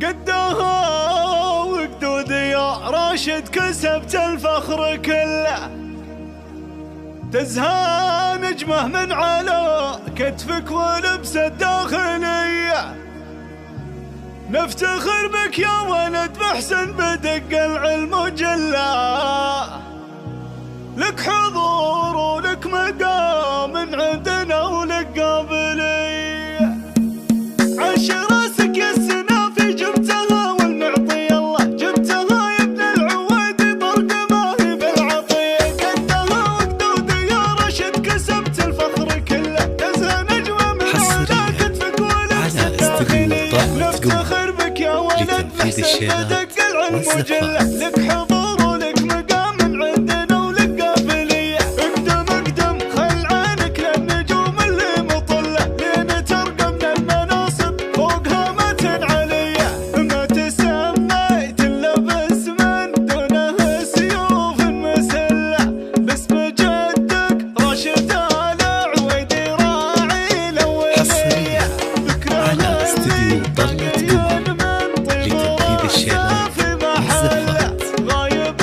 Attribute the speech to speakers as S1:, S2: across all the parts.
S1: قدها وقدود يا راشد كسبت الفخر كله، تزهى نجمه من على كتفك ولبس الداخلية، نفتخر بك يا ولد محسن بدق العلم وجله، لك حضور ولك مقام من عندنا ولك قابلية، عش راسك يا السنافي جبتها والمعطي الله، جبتها يا ابن العويد طرق ما هي بالعطية، قدها وقدود يا رشد كسبت الفخر كله، تزهى نجمة من على كتفك ولبس الداخلية، نفتخر بك يا ولد محسن بدق العلم وجله، لك حضور ولك مقام من عندنا ولك قابلية، اقدم اقدم خل عينك للنجوم اللي مطلة، لين ترقى من المناصب فوقها ما تنعلية، ما تسميت الا باسم دونه سيوف مسلة، باسم جدك راشد آل عويدي راعي الأولية، ذكرى غالي طاقتين من طيب الشيلات في محله، غايب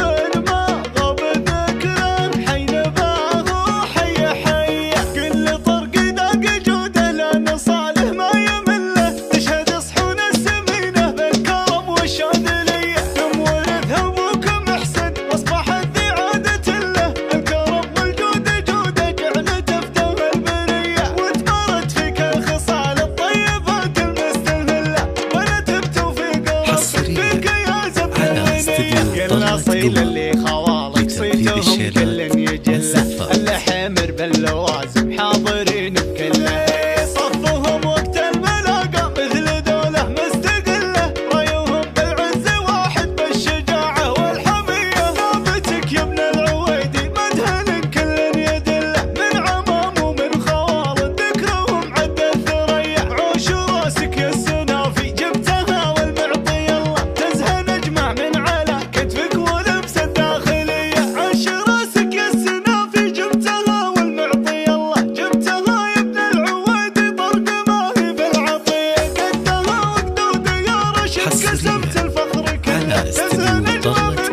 S1: ما غاب ذكره حي نباه حي حيه، كل طرق ذاق جوده لان صالح ما يمله، تشهد صحون السمينه بالكرم والشاذليه، ثم ورثها ابوك محسن واصبحت ذي عاده له، الكرم والجود جوده جعلته فتوى البريه، وتمرت فيك الخصال الطيبات المستمله، ولد بتوفيق ربك فيك يا زبد الغنيه، كل اصيل اللي خوالك صيتهم كل يجله، الحمر باللوازم حاضرين بكله، صفهم وقت الملاقى مثل دوله مستقله، رايهم بالعز واحد بالشجاعه والحميه، ثابتك يا ابن العويدي مدهن كل يدله، من عمام ومن خوال ذكرهم عد الثريا، عوش راسك يا السنافي جبتها والمعطي الله، تزهى نجمه من على كتفك ولبس الداخليه، عش راسك يا السنافي جبتها والمعطي الله، جبتها يا ابن العويدي طرق ما هي بالعطيه، قدها وقدود يا رشد كسبت الفخر كله، تزهى نجمه من